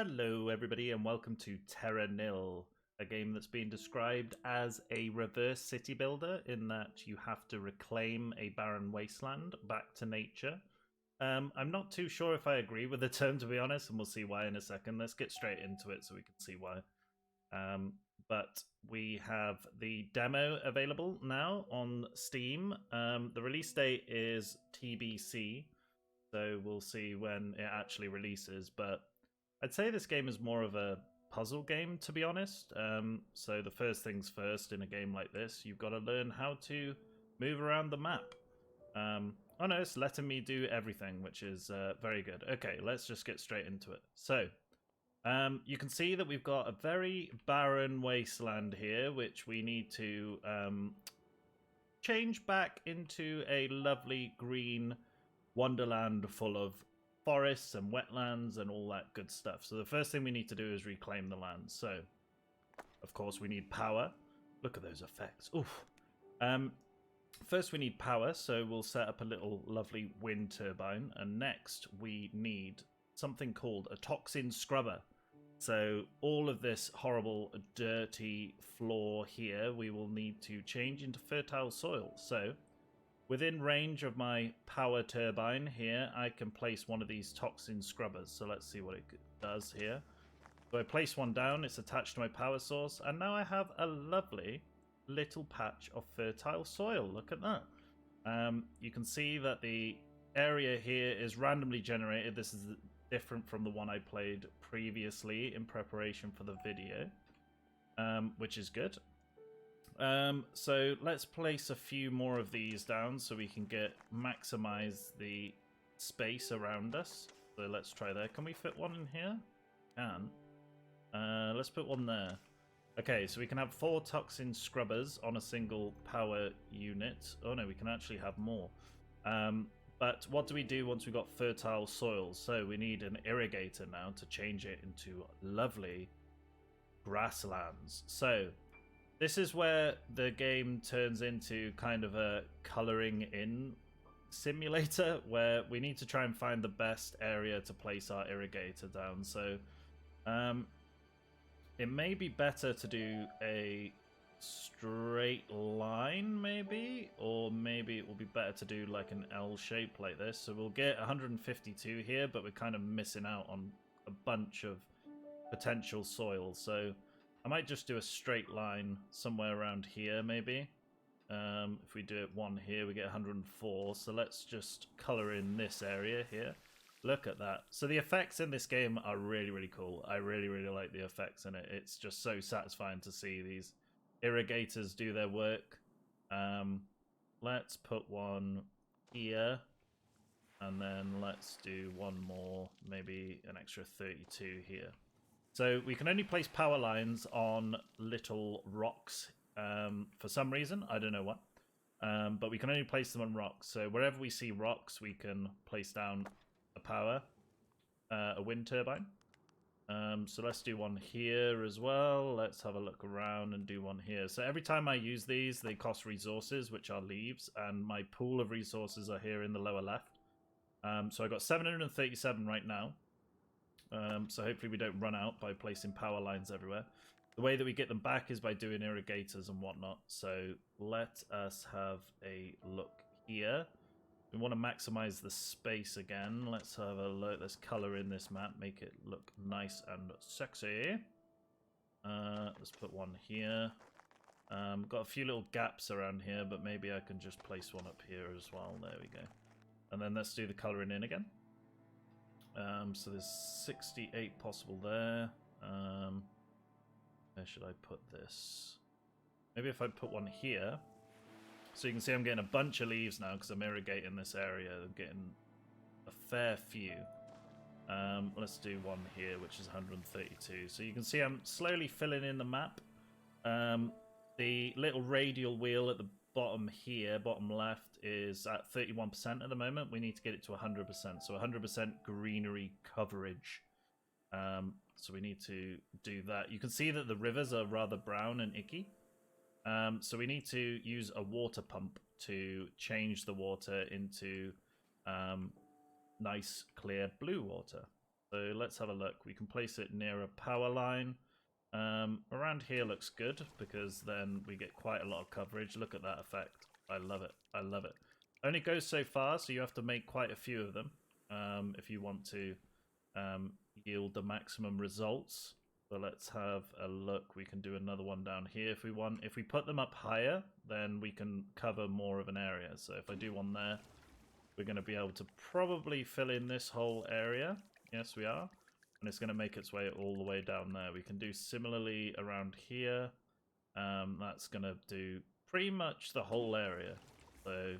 Hello, everybody, and welcome to Terra Nil, a game that's been described as a reverse city builder in that you have to reclaim a barren wasteland back to nature. I'm not too sure if I agree with the term, to be honest, and we'll see why in a second. Let's get straight into it so we can see why. But we have the demo available now on Steam. The release date is TBC, so we'll see when it actually releases, but I'd say this game is more of a puzzle game, to be honest. So the first things first in a game like this, you've got to learn how to move around the map. Oh no, it's letting me do everything, which is very good. Okay, let's just get straight into it. So, you can see that we've got a very barren wasteland here, which we need to change back into a lovely green wonderland full of forests and wetlands and all that good stuff. So the first thing we need to do is reclaim the land. So, of course, we need power. Look at those effects. Oof. First, we need power, so we'll set up a little lovely wind turbine. And next, we need something called a toxin scrubber. So all of this horrible, dirty floor here, we will need to change into fertile soil. So within range of my power turbine here, I can place one of these toxin scrubbers. So let's see what it does here. So I place one down, it's attached to my power source, and now I have a lovely little patch of fertile soil. Look at that. You can see that the area here is randomly generated. This is different from the one I played previously in preparation for the video, which is good. So let's place a few more of these down so we can maximize the space around us. So let's try there. Can we fit one in here? Can. Let's put one there. Okay, so we can have 4 toxin scrubbers on a single power unit. Oh no, we can actually have more. But what do we do once we've got fertile soil? So we need an irrigator now to change it into lovely grasslands. So this is where the game turns into kind of a colouring in simulator, where we need to try and find the best area to place our irrigator down. So it may be better to do a straight line, maybe, or maybe it will be better to do like an L shape like this. So we'll get 152 here, but we're kind of missing out on a bunch of potential soil. So I might just do a straight line somewhere around here, maybe. If we do it one here, we get 104. So let's just color in this area here. Look at that. So the effects in this game are really, really cool. I really, really like the effects in it. It's just so satisfying to see these irrigators do their work. Let's put one here. And then let's do one more, maybe an extra 32 here. So we can only place power lines on little rocks for some reason. I don't know what. But we can only place them on rocks. So wherever we see rocks, we can place down a wind turbine. So let's do one here as well. Let's have a look around and do one here. So every time I use these, they cost resources, which are leaves. And my pool of resources are here in the lower left. So I got 737 right now. So hopefully we don't run out by placing power lines everywhere. The way that we get them back is by doing irrigators and whatnot. So let us have a look here. We want to maximize the space again. Let's have a look. Let's color in this map, make it look nice and sexy. Let's put one here. Got a few little gaps around here, but maybe I can just place one up here as well. There we go. And then let's do the coloring in again. So there's 68 possible there. Where should I put this? Maybe if I put one here. So you can see I'm getting a bunch of leaves now because I'm irrigating this area. I'm getting a fair few. Let's do one here, which is 132. So you can see I'm slowly filling in the map. The little radial wheel at the bottom here, bottom left, is at 31% at the moment. We need to get it to 100%. So 100% greenery coverage. So we need to do that. You can see that the rivers are rather brown and icky. So we need to use a water pump to change the water into nice, clear blue water. So let's have a look. We can place it near a power line. Around here looks good because then we get quite a lot of coverage. Look at that effect. I love it. I love it. Only goes so far, so you have to make quite a few of them if you want to yield the maximum results. So let's have a look. We can do another one down here if we want. If we put them up higher, then we can cover more of an area. So if I do one there, we're going to be able to probably fill in this whole area. Yes, we are. And it's going to make its way all the way down there. We can do similarly around here. That's going to do pretty much the whole area. So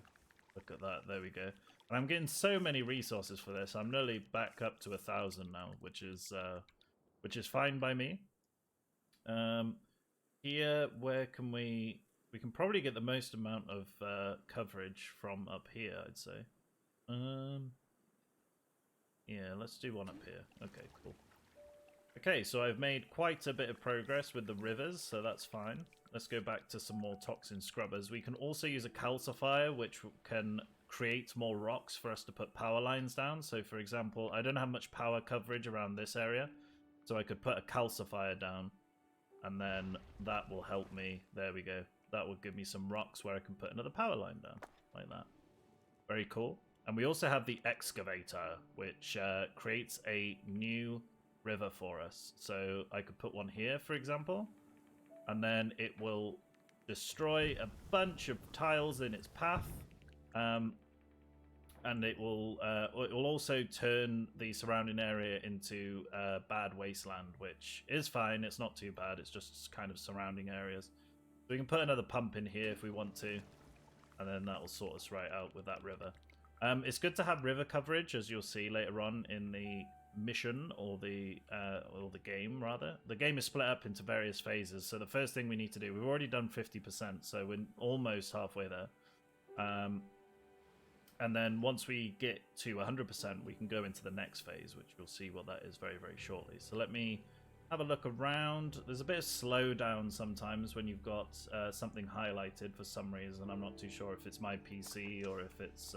look at that. There we go. And I'm getting so many resources for this. I'm nearly back up to 1,000 now, which is fine by me. Here, where can we can probably get the most amount of coverage from up here, I'd say. Yeah, let's do one up here. Okay, cool. Okay, so I've made quite a bit of progress with the rivers, so that's fine. Let's go back to some more toxin scrubbers. We can also use a calcifier, which can create more rocks for us to put power lines down. So, for example, I don't have much power coverage around this area, so I could put a calcifier down, and then that will help me. There we go. That will give me some rocks where I can put another power line down, like that. Very cool. And we also have the excavator, which creates a new river for us. So I could put one here, for example, and then it will destroy a bunch of tiles in its path, and it will also turn the surrounding area into bad wasteland, which is fine. It's not too bad. It's just kind of surrounding areas. So we can put another pump in here if we want to, and then that will sort us right out with that river. It's good to have river coverage, as you'll see later on in the mission, or the game, rather. The game is split up into various phases, so the first thing we need to do, we've already done 50%, so we're almost halfway there. And then once we get to 100%, we can go into the next phase, which we'll see what that is very, very shortly. So let me have a look around. There's a bit of slowdown sometimes when you've got something highlighted for some reason. I'm not too sure if it's my PC or if it's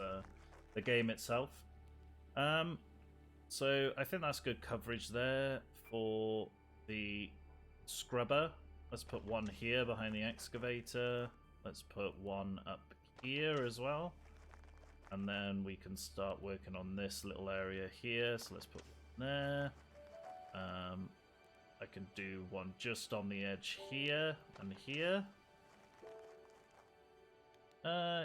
the game itself. So I think that's good coverage there for the scrubber. Let's put one here behind the excavator. Let's put one up here as well. And then we can start working on this little area here. So let's put one there. I can do one just on the edge here and here.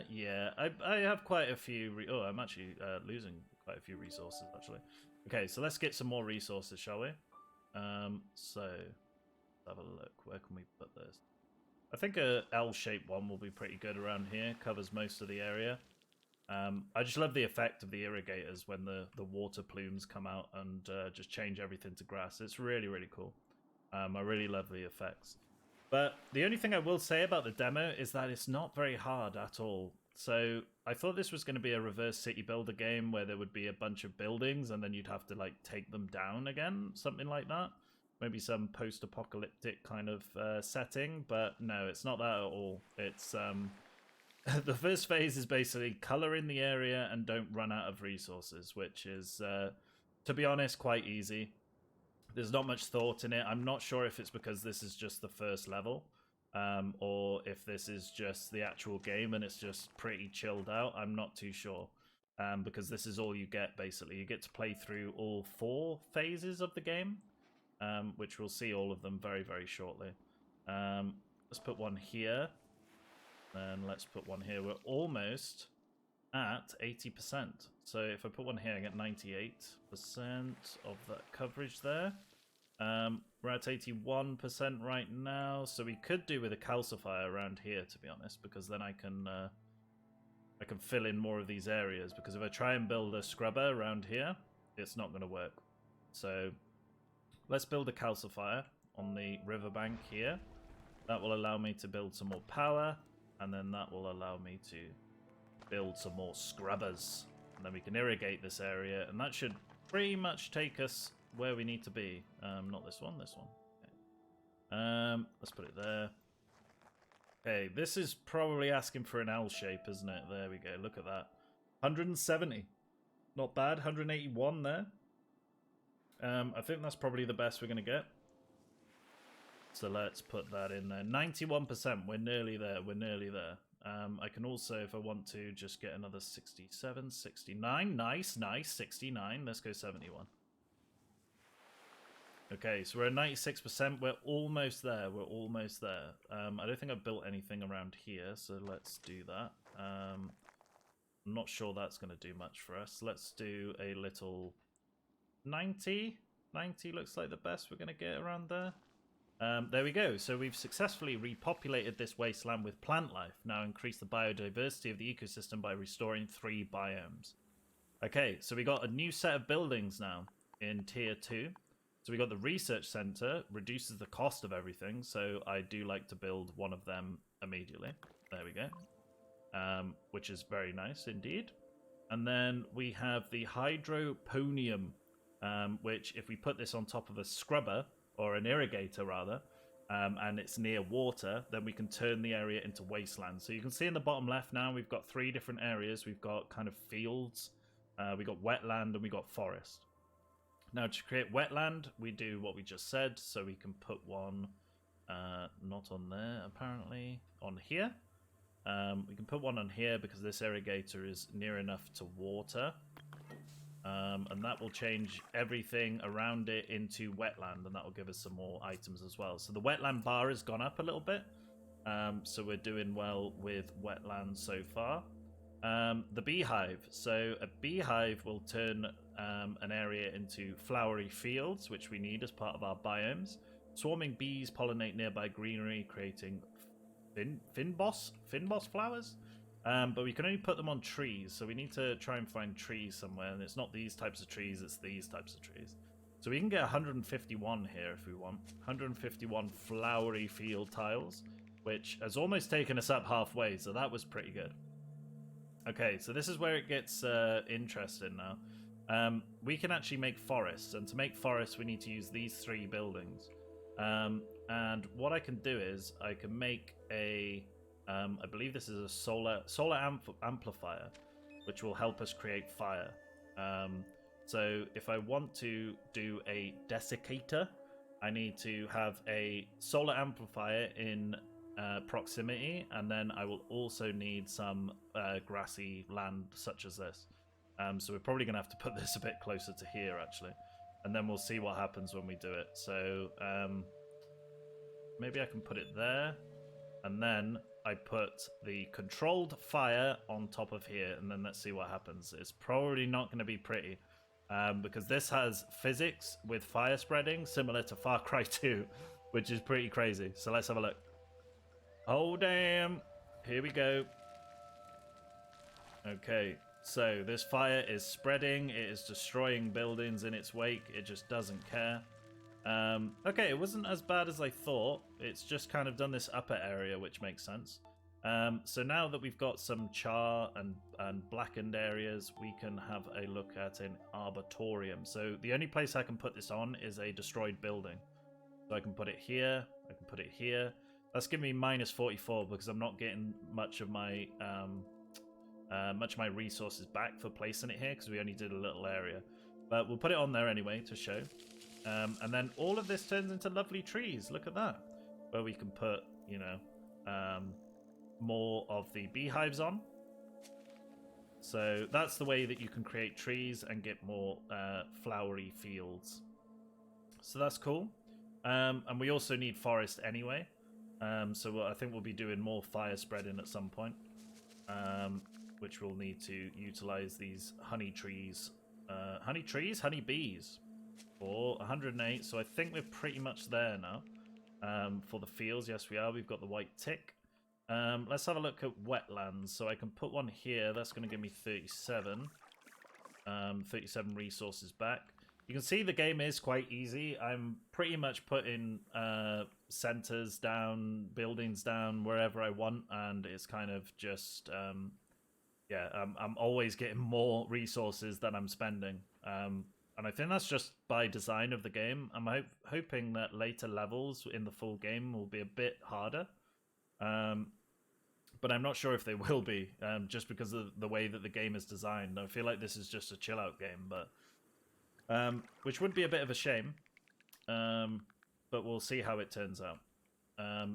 Yeah, I have quite a few... I'm actually losing quite a few resources, actually. Okay, so let's get some more resources, shall we? So, let's have a look. Where can we put this? I think a L-shaped one will be pretty good around here. Covers most of the area. I just love the effect of the irrigators when the water plumes come out and just change everything to grass. It's really, really cool. I really love the effects. But the only thing I will say about the demo is that it's not very hard at all. So I thought this was going to be a reverse city builder game where there would be a bunch of buildings and then you'd have to like take them down again, something like that. Maybe some post-apocalyptic kind of setting, but no, it's not that at all. It's the first phase is basically color in the area and don't run out of resources, which is, to be honest, quite easy. There's not much thought in it. I'm not sure if it's because this is just the first level, or if this is just the actual game and it's just pretty chilled out. I'm not too sure, because this is all you get, basically. You get to play through all 4 phases of the game, which we'll see all of them very, very shortly. Let's put one here, and let's put one here. We're almost at 80%. So if I put one here, I get 98% of that coverage there. We're at 81% right now, so we could do with a calcifier around here, to be honest, because then I can fill in more of these areas, because if I try and build a scrubber around here, it's not going to work. So let's build a calcifier on the riverbank here. That will allow me to build some more power, and then that will allow me to build some more scrubbers. And then we can irrigate this area, and that should pretty much take us where we need to be. Not this one, this one. Okay. Let's put it there. Okay, this is probably asking for an L shape, isn't it? There we go, look at that. 170. Not bad, 181 there. I think that's probably the best we're going to get. So let's put that in there. 91%. We're nearly there. We're nearly there. I can also, if I want to, just get another 67, 69. Nice, nice. 69. Let's go 71. Okay, so we're at 96%. We're almost there. We're almost there. I don't think I've built anything around here, so let's do that. I'm not sure that's going to do much for us. Let's do a little 90. 90 looks like the best we're going to get around there. There we go. So we've successfully repopulated this wasteland with plant life. Now increase the biodiversity of the ecosystem by restoring 3 biomes. Okay, so we got a new set of buildings now in Tier 2. So we got the research center, reduces the cost of everything. So I do like to build one of them immediately. There we go. Which is very nice indeed. And then we have the hydroponium, which if we put this on top of a scrubber, or an irrigator rather, and it's near water, then we can turn the area into wasteland. So you can see in the bottom left now, we've got 3 different areas. We've got kind of fields, we got wetland, and we got forest. Now to create wetland, we do what we just said. So we can put one, not on there apparently, on here. We can put one on here because this irrigator is near enough to water. And that will change everything around it into wetland, and that will give us some more items as well. So the wetland bar has gone up a little bit, so we're doing well with wetland so far. The beehive. So a beehive will turn an area into flowery fields, which we need as part of our biomes. Swarming bees pollinate nearby greenery, creating finboss flowers. But we can only put them on trees, so we need to try and find trees somewhere, and it's not these types of trees, it's these types of trees. So we can get 151 here if we want. 151 flowery field tiles, which has almost taken us up halfway, so that was pretty good. Okay, so this is where it gets interesting now. We can actually make forests, and to make forests we need to use these 3 buildings. And what I can do is I can make a... I believe this is a solar amplifier, which will help us create fire. So if I want to do a desiccator, I need to have a solar amplifier in proximity, and then I will also need some grassy land such as this. So we're probably going to have to put this a bit closer to here, actually. And then we'll see what happens when we do it. So maybe I can put it there, and then I put the controlled fire on top of here, and then let's see what happens. It's probably not going to be pretty, because this has physics with fire spreading similar to Far Cry 2, which is pretty crazy. So let's have a look. Oh, damn. Here we go. Okay, so this fire is spreading. It is destroying buildings in its wake. It just doesn't care. Okay, it wasn't as bad as I thought. It's just kind of done this upper area, which makes sense. So now that we've got some char and blackened areas, we can have a look at an arboretum. So the only place I can put this on is a destroyed building. So I can put it here, I can put it here. That's giving me minus 44 because I'm not getting much of my resources back for placing it here because we only did a little area. But we'll put it on there anyway to show. And then all of this turns into lovely trees. Look at that. Where we can put, you know, more of the beehives on. So that's the way that you can create trees and get more flowery fields. So that's cool. And we also need forest anyway. So I think we'll be doing more fire spreading at some point. Which we'll need to utilize these honey trees. Honey bees. For 108, so I think we're pretty much there now. For the fields, yes we are. We've got the white tick. Let's have a look at wetlands. So I can put one here. That's going to give me 37. 37 resources back. You can see the game is quite easy. I'm pretty much putting centers down, buildings down, wherever I want, and it's kind of just... yeah, I'm always getting more resources than I'm spending. And I think that's just by design of the game. I'm hoping that later levels in the full game will be a bit harder. But I'm not sure if they will be, just because of the way that the game is designed. I feel like this is just a chill-out game, but which would be a bit of a shame. But we'll see how it turns out.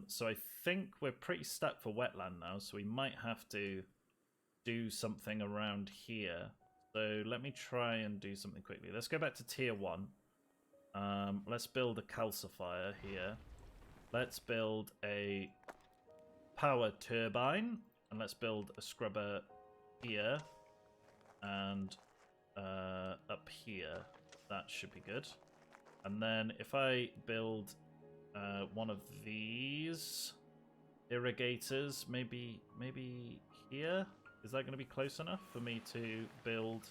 So I think we're pretty stuck for wetland now, so we might have to do something around here. So let me try and do something quickly. Let's go back to tier 1. Let's build a calcifier here. Let's build a power turbine, and let's build a scrubber here and up here. That should be good. And then if I build one of these irrigators, maybe here, is that going to be close enough for me to build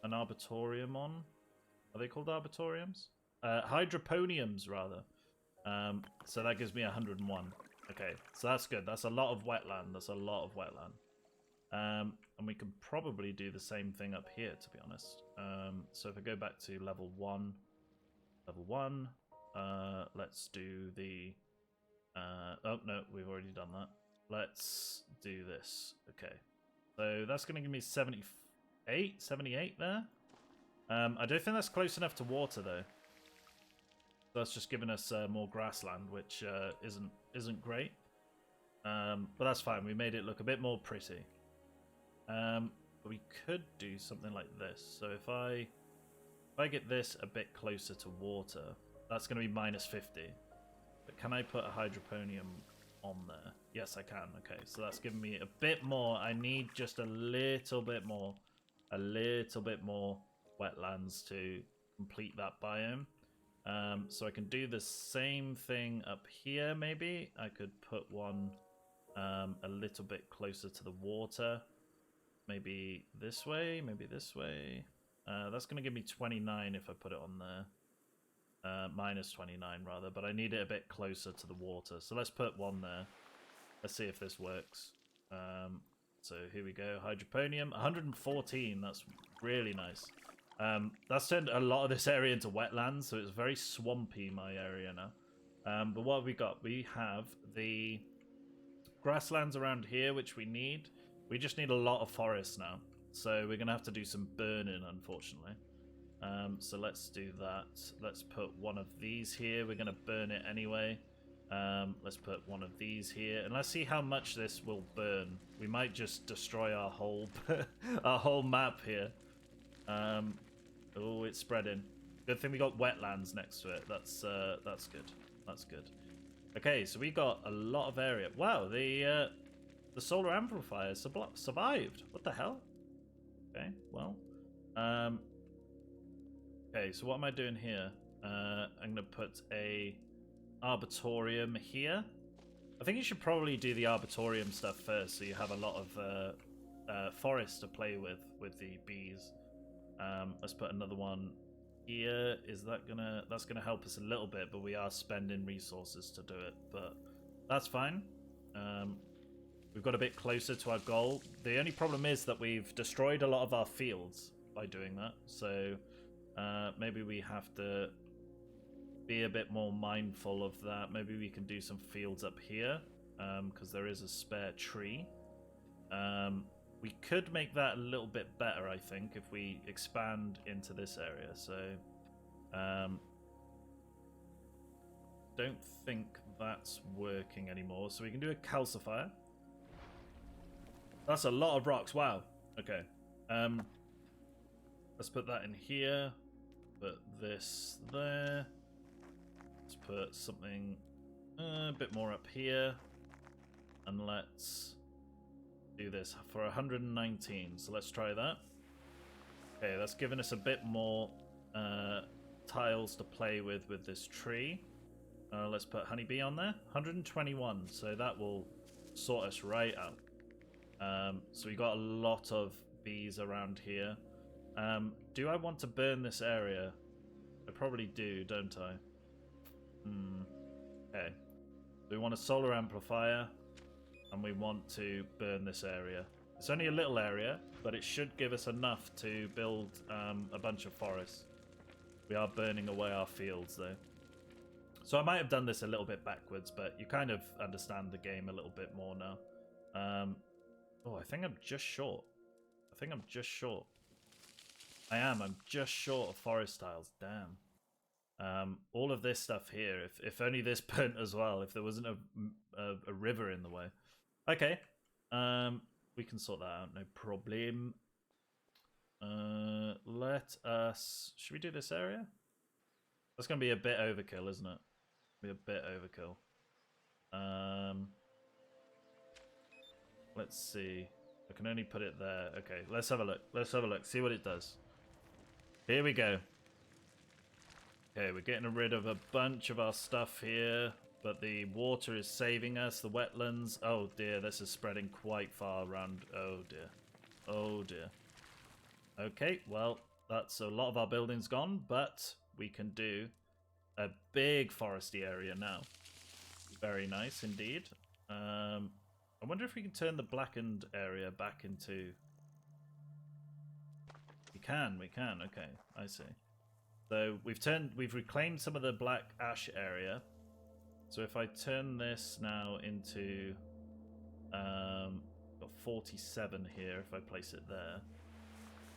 an arboretum on? Are they called arboreums? Hydroponiums, rather. So that gives me 101. Okay, so that's good. That's a lot of wetland. That's a lot of wetland. And we can probably do the same thing up here, to be honest. So if I go back to level 1, let's do the... oh, no, we've already done that. Let's do this. Okay. So that's going to give me 78 there. I don't think that's close enough to water, though. That's just giving us more grassland, which isn't great. But that's fine. We made it look a bit more pretty. But we could do something like this. So if I get this a bit closer to water, that's going to be minus 50. But can I put a hydroponium on there? Yes, I can. Okay, so that's giving me a bit more. I need just a little bit more wetlands to complete that biome. So I can do the same thing up here, maybe. I could put one a little bit closer to the water. Maybe this way, maybe this way. That's going to give me 29 if I put it on there. Minus 29, rather. But I need it a bit closer to the water. So let's put one there. Let's see if this works. So here we go. Hydroponium. 114. That's really nice. That's turned a lot of this area into wetlands, so it's very swampy, my area now. But what have we got? We have the grasslands around here, which we need. We just need a lot of forest now. So we're going to have to do some burning, unfortunately. So let's do that. Let's put one of these here. We're going to burn it anyway. Let's put one of these here. And let's see how much this will burn. We might just destroy our whole, our whole map here. Oh, it's spreading. Good thing we got wetlands next to it. That's good. That's good. Okay, so we got a lot of area. Wow, the solar amplifier survived. What the hell? Okay, well, okay, so what am I doing here? I'm gonna put a arboretum here. I think you should probably do the arboretum stuff first, so you have a lot of forest to play with the bees. Let's put another one here. Is that that's gonna help us a little bit, but we are spending resources to do it, but that's fine. We've got a bit closer to our goal. The only problem is that we've destroyed a lot of our fields by doing that, so maybe we have to be a bit more mindful of that. Maybe we can do some fields up here, because there is a spare tree. We could make that a little bit better, I think, if we expand into this area. So, don't think that's working anymore. So we can do a calcifier. That's a lot of rocks. Wow. Okay. Let's put that in here. Put this there. Let's put something a bit more up here. And let's do this for 119. So let's try that. Okay, that's giving us a bit more tiles to play with this tree. Let's put honeybee on there. 121. So that will sort us right out. So we got a lot of bees around here. Do I want to burn this area? I probably do, don't I? Okay. We want a solar amplifier, and we want to burn this area. It's only a little area, but it should give us enough to build a bunch of forests. We are burning away our fields, though. So I might have done this a little bit backwards, but you kind of understand the game a little bit more now. Oh, I think I'm just short. I am. I'm just short of forest tiles. Damn. All of this stuff here. If only this burnt as well. If there wasn't a river in the way. Okay. We can sort that out. No problem. Let us. Should we do this area? That's gonna be a bit overkill, isn't it? Be a bit overkill. Let's see. I can only put it there. Okay, let's have a look. Let's have a look. See what it does. Here we go. Okay, we're getting rid of a bunch of our stuff here, but the water is saving us. The wetlands. Oh dear, this is spreading quite far around. Oh dear. Oh dear. Okay, well, that's a lot of our buildings gone, but we can do a big foresty area now. Very nice indeed. I wonder if we can turn the blackened area back into... We can. Okay, I see. So we've reclaimed some of the black ash area. So if I turn this now into... got 47 here if I place it there.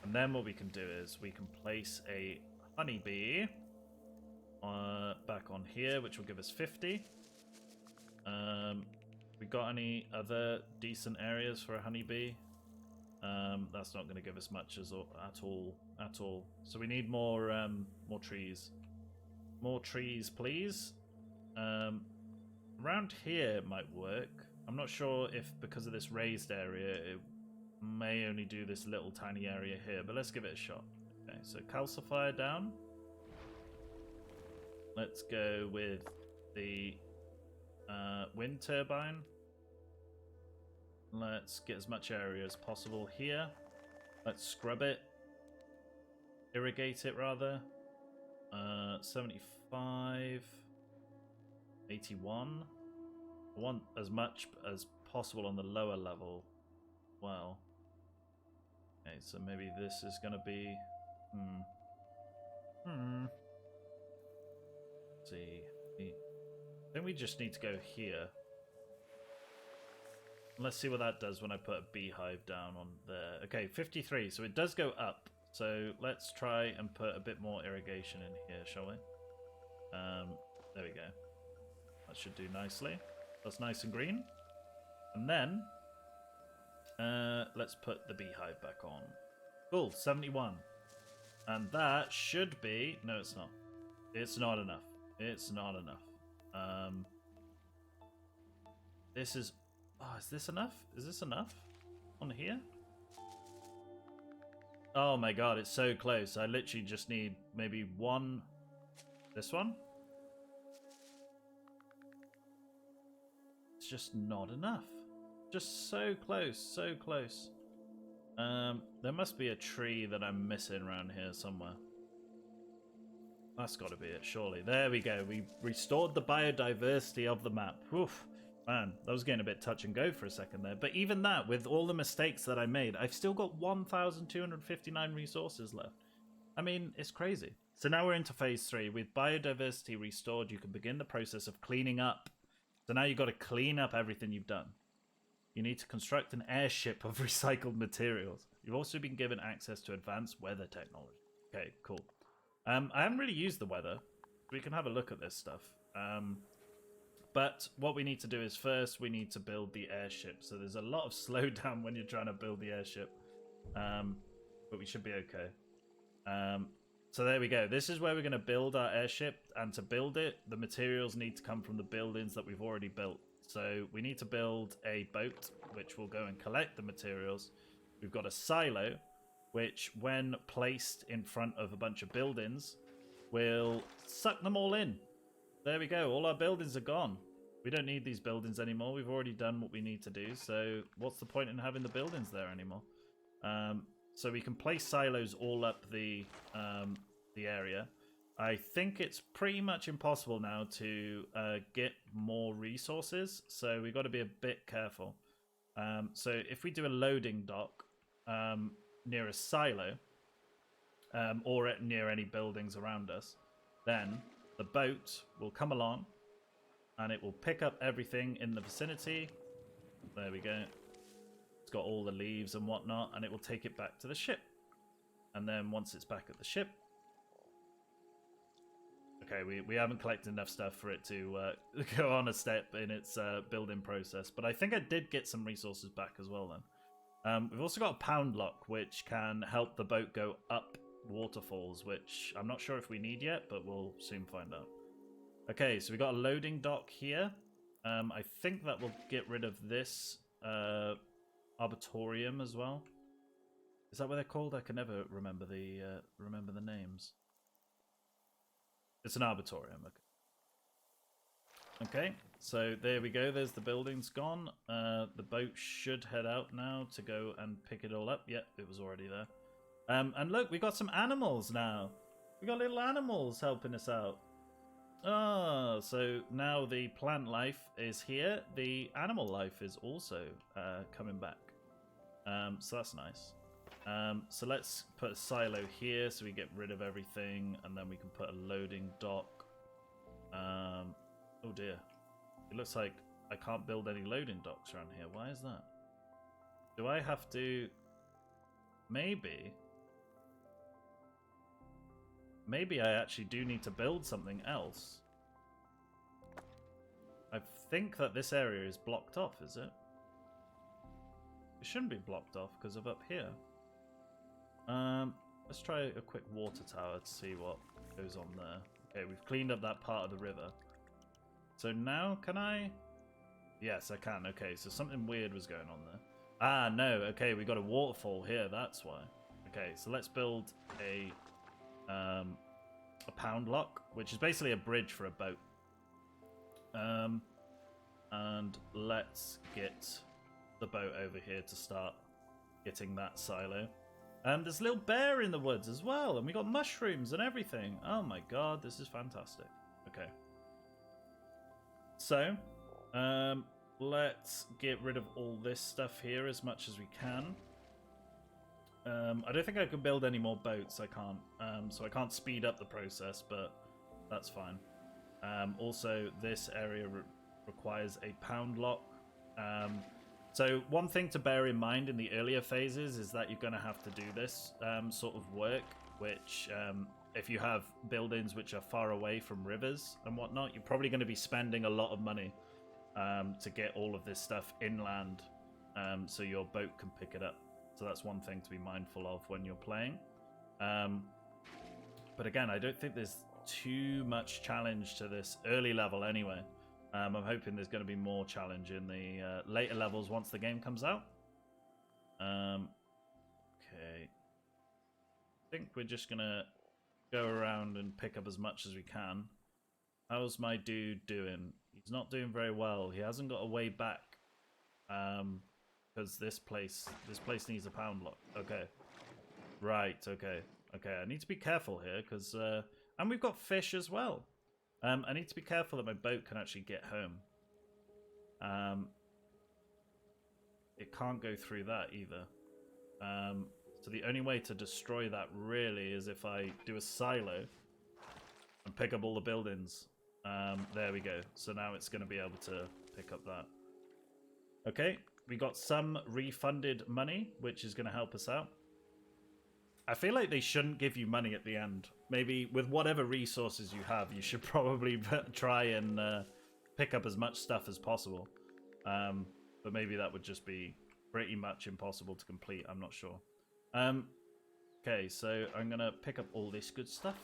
And then what we can do is we can place a honeybee back on here, which will give us 50. We got any other decent areas for a honeybee? That's not going to give us much at all. So we need more trees. More trees, please. Around here it might work. I'm not sure if because of this raised area it may only do this little tiny area here, but let's give it a shot. Okay, so calcifier down. Let's go with the wind turbine. Let's get as much area as possible here. Let's scrub it. Irrigate it, rather. 75. 81. I want as much as possible on the lower level. Well. Okay, so maybe this is going to be... Let's see. I think we just need to go here. Let's see what that does when I put a beehive down on there. Okay, 53. So it does go up. So let's try and put a bit more irrigation in here, shall we? There we go. That should do nicely. That's nice and green. And then let's put the beehive back on. Cool, 71. And that should be... No, it's not. It's not enough. It's not enough. This is... Oh, is this enough? Is this enough? On here? Oh my god, it's so close. I literally just need maybe one... This one? It's just not enough. Just so close, so close. There must be a tree that I'm missing around here somewhere. That's got to be it, surely. There we go. We restored the biodiversity of the map. Oof. Man, that was getting a bit touch and go for a second there. But even that, with all the mistakes that I made, I've still got 1,259 resources left. I mean, it's crazy. So now we're into phase 3. With biodiversity restored, you can begin the process of cleaning up. So now you've got to clean up everything you've done. You need to construct an airship of recycled materials. You've also been given access to advanced weather technology. Okay, cool. I haven't really used the weather. We can have a look at this stuff. But what we need to do is first we need to build the airship. So there's a lot of slowdown when you're trying to build the airship. But we should be okay. So there we go. This is where we're going to build our airship. And to build it, the materials need to come from the buildings that we've already built. So we need to build a boat, which will go and collect the materials. We've got a silo, which when placed in front of a bunch of buildings, will suck them all in. There we go. All our buildings are gone. We don't need these buildings anymore. We've already done what we need to do. So what's the point in having the buildings there anymore? So we can place silos all up the area. I think it's pretty much impossible now to get more resources. So we've got to be a bit careful. So if we do a loading dock near a silo or near any buildings around us, then the boat will come along and it will pick up everything in the vicinity. There we go. It's got all the leaves and whatnot, and it will take it back to the ship. And then once it's back at the ship... Okay, we haven't collected enough stuff for it to go on a step in its building process. But I think I did get some resources back as well then. We've also got a pound lock, which can help the boat go up waterfalls, which I'm not sure if we need yet, but we'll soon find out. Okay, so we got a loading dock here. I think that will get rid of this arbitorium as well. Is that what they're called? I can never remember the names. It's an arbitorium. Okay, so there we go. There's the buildings gone. The boat should head out now to go and pick it all up. Yep, it was already there. And look, we got some animals now. We got little animals helping us out. Oh, so now the plant life is here. The animal life is also coming back. So that's nice. So let's put a silo here so we get rid of everything, and then we can put a loading dock. Oh dear. It looks like I can't build any loading docks around here. Why is that? Do I have to... Maybe I actually do need to build something else. I think that this area is blocked off, is it? It shouldn't be blocked off because of up here. Let's try a quick water tower to see what goes on there. Okay, we've cleaned up that part of the river. So now, can I? Yes, I can. Okay, so something weird was going on there. Ah, no. Okay, we got a waterfall here. That's why. Okay, so let's build a pound lock, which is basically a bridge for a boat. And let's get the boat over here to start getting that silo. There's a little bear in the woods as well, and we got mushrooms and everything. Oh my god, this is fantastic. Okay. So, let's get rid of all this stuff here as much as we can. I don't think I can build any more boats. I can't. So I can't speed up the process, but that's fine. Also, this area requires a pound lock. So one thing to bear in mind in the earlier phases is that you're going to have to do this sort of work, which if you have buildings which are far away from rivers and whatnot, you're probably going to be spending a lot of money to get all of this stuff inland so your boat can pick it up. So that's one thing to be mindful of when you're playing. But again, I don't think there's too much challenge to this early level anyway. I'm hoping there's going to be more challenge in the later levels once the game comes out. Okay. I think we're just going to go around and pick up as much as we can. How's my dude doing? He's not doing very well. He hasn't got a way back. Because this place needs a pound lock. Okay. Right, okay. Okay, I need to be careful here, because... and we've got fish as well. I need to be careful that my boat can actually get home. It can't go through that either. So the only way to destroy that really is if I do a silo and pick up all the buildings. There we go. So now it's going to be able to pick up that. Okay, we got some refunded money, which is going to help us out. I feel like they shouldn't give you money at the end. Maybe with whatever resources you have, you should probably try and pick up as much stuff as possible. But maybe that would just be pretty much impossible to complete. I'm not sure. Okay, so I'm going to pick up all this good stuff.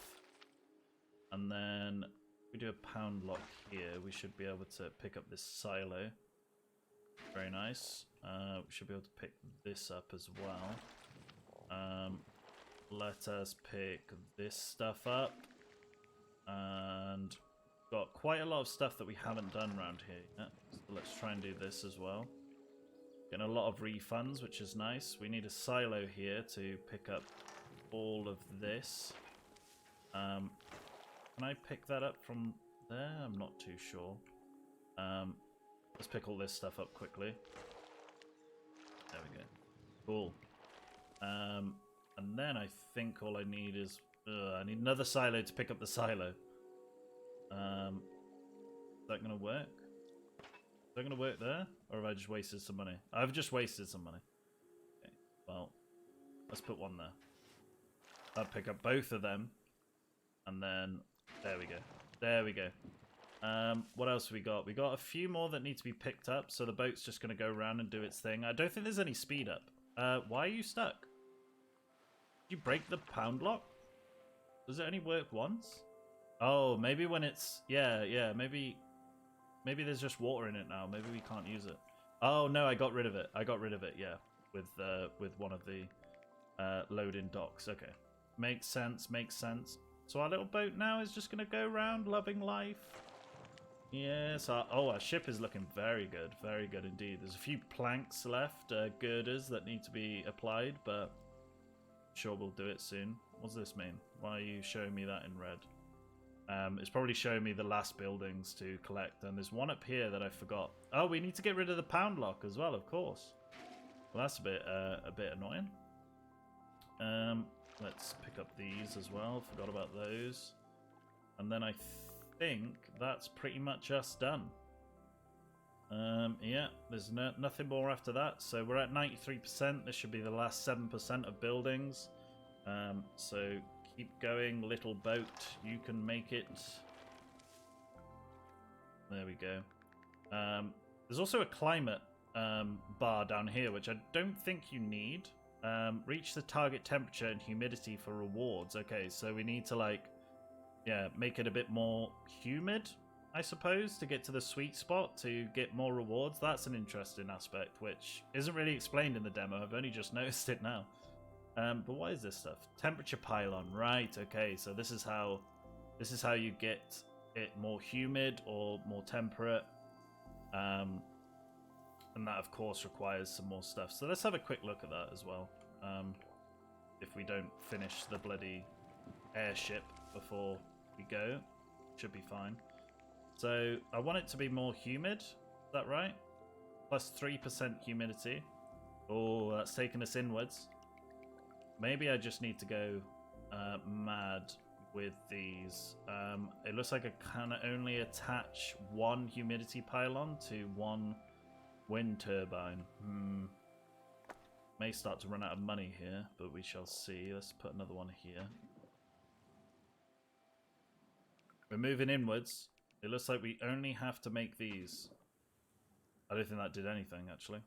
And then if we do a pound lock here, we should be able to pick up this silo. Very nice. We should be able to pick this up as well. Let us pick this stuff up. And got quite a lot of stuff that we haven't done around here yet. So let's try and do this as well. Getting a lot of refunds, which is nice. We need a silo here to pick up all of this. Can I pick that up from there? I'm not too sure. Let's pick all this stuff up quickly. There we go. Cool. And then I think all I need is... I need another silo to pick up the silo. Is that going to work? Is that going to work there? Or have I just wasted some money? I've just wasted some money. Okay, well, let's put one there. I'll pick up both of them. And then, there we go. There we go. What else have we got? We got a few more that need to be picked up, so the boat's just going to go around and do its thing. I don't think there's any speed up. Why are you stuck? Did you break the pound lock? Does it only work once? Oh, maybe when it's... Yeah, maybe there's just water in it now. Maybe we can't use it. Oh, no, I got rid of it. Yeah, with one of the loading docks. Okay. Makes sense. So our little boat now is just going to go around loving life. Yes, our ship is looking very good indeed. There's a few planks left, girders that need to be applied, but I'm sure we'll do it soon. What's this mean? Why are you showing me that in red? It's probably showing me the last buildings to collect, and there's one up here that I forgot. Oh, we need to get rid of the pound lock as well, of course. Well, that's a bit annoying. Let's pick up these as well. Forgot about those. And then I think that's pretty much us done. Yeah, there's nothing more after that. So we're at 93%. This should be the last 7% of buildings. So keep going, little boat. You can make it. There we go. There's also a climate bar down here, which I don't think you need. Reach the target temperature and humidity for rewards. Okay, so we need to, like, yeah, make it a bit more humid, I suppose, to get to the sweet spot to get more rewards. That's an interesting aspect, which isn't really explained in the demo. I've only just noticed it now. But what is this stuff? Temperature pylon, right? Okay, so this is how you get it more humid or more temperate. And that, of course, requires some more stuff. So let's have a quick look at that as well. If we don't finish the bloody airship before we go, should be fine. So I want it to be more humid. Is that right? Plus 3% humidity. Oh, that's taking us inwards. Maybe I just need to go mad with these. It looks like I can only attach one humidity pylon to one wind turbine. May start to run out of money here, but we shall see. Let's put another one here. We're moving inwards. It looks like we only have to make these. I don't think that did anything, actually.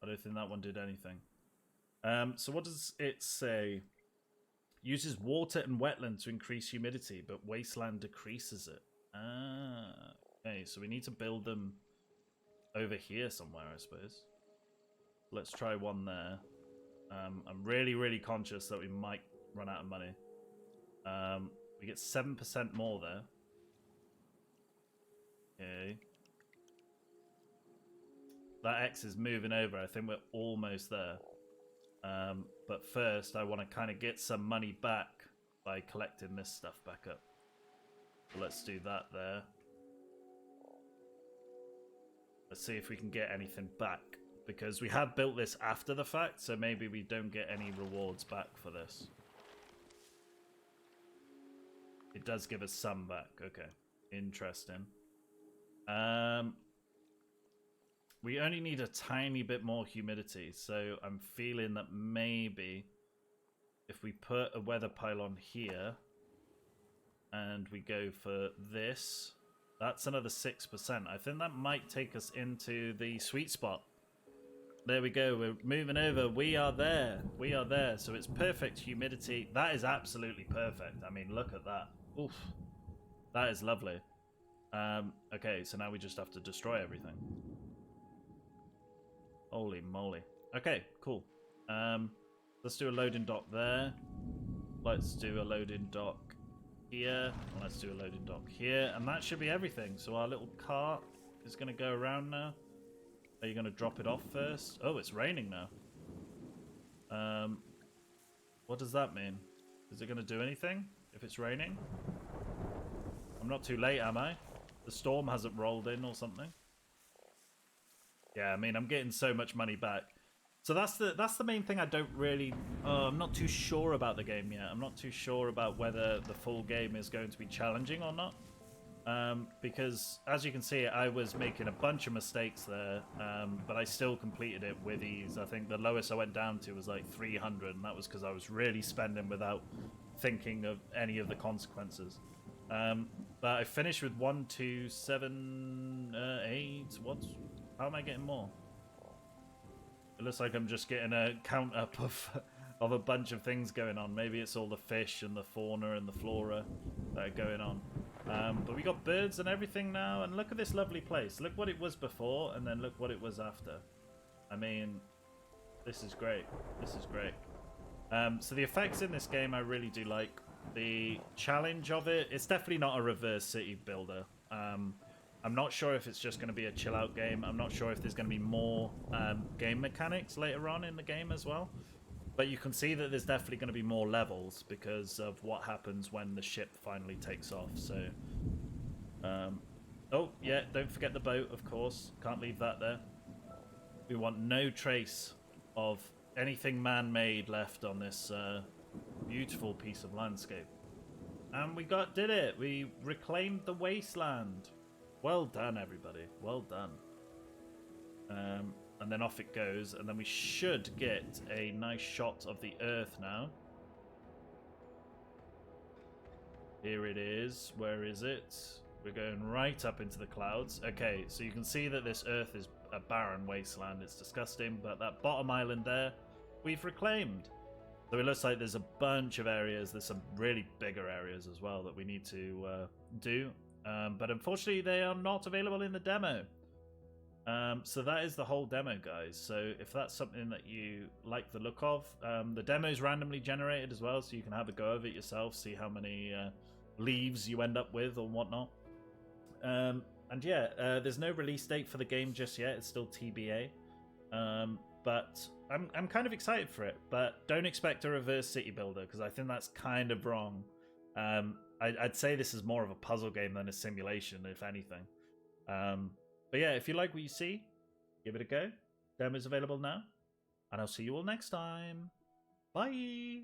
I don't think that one did anything. So what does it say? Uses water and wetland to increase humidity, but wasteland decreases it. Okay, so we need to build them over here somewhere, I suppose. Let's try one there. I'm really conscious that we might run out of money. We get 7% more there. Okay. That X is moving over. I think we're almost there. But first, I want to kind of get some money back by collecting this stuff back up. So let's do that there. Let's see if we can get anything back. Because we have built this after the fact, so maybe we don't get any rewards back for this. It does give us some back. Okay. Interesting. We only need a tiny bit more humidity, so I'm feeling that maybe if we put a weather pylon here and we go for this, that's another 6%. I think that might take us into the sweet spot. There we go. We're moving over. We are there. We are there. So it's perfect humidity. That is absolutely perfect. I mean, look at that. Oof. That is lovely. Okay, so now we just have to destroy everything. Holy moly. Okay, cool. Let's do a loading dock there. Let's do a loading dock here. And let's do a loading dock here. And that should be everything. So our little cart is going to go around now. Are you going to drop it off first? Oh, it's raining now. What does that mean? Is it going to do anything if it's raining? I'm not too late, am I? The storm hasn't rolled in or something. Yeah, I mean, I'm getting so much money back. So that's the main thing I don't really... I'm not too sure about the game yet. I'm not too sure about whether the full game is going to be challenging or not. Because, as you can see, I was making a bunch of mistakes there, but I still completed it with ease. I think the lowest I went down to was like 300, and that was because I was really spending without thinking of any of the consequences. But I finished with 1, 2, 7, 8. How am I getting more? It looks like I'm just getting a count up of a bunch of things going on. Maybe it's all the fish and the fauna and the flora that are going on. But we got birds and everything now, and look at this lovely place. Look what it was before, and then look what it was after. I mean, this is great. This is great. So the effects in this game I really do like. The challenge of it, it's definitely not a reverse city builder. I'm not sure if it's just going to be a chill out game. I'm not sure if there's going to be more game mechanics later on in the game as well. But you can see that there's definitely going to be more levels because of what happens when the ship finally takes off. So, oh yeah, don't forget the boat, of course. Can't leave that there. We want no trace of anything man-made left on this beautiful piece of landscape. And we did it. We reclaimed the wasteland. Well done, everybody. Well done. And then off it goes, and then we should get a nice shot of the Earth now. Here it is. Where is it? We're going right up into the clouds. Okay, so you can see that this Earth is a barren wasteland. It's disgusting, but that bottom island there, we've reclaimed. So it looks like there's a bunch of areas. There's some really bigger areas as well that we need to do. But unfortunately, they are not available in the demo. So that is the whole demo, guys. So if that's something that you like the look of, the demo is randomly generated as well, so you can have a go of it yourself, see how many leaves you end up with or whatnot. And yeah, there's no release date for the game just yet. It's still TBA. But I'm kind of excited for it. But don't expect a reverse city builder, because I think that's kind of wrong. I'd say this is more of a puzzle game than a simulation, if anything. But yeah, if you like what you see, give it a go. Demo's available now. And I'll see you all next time. Bye!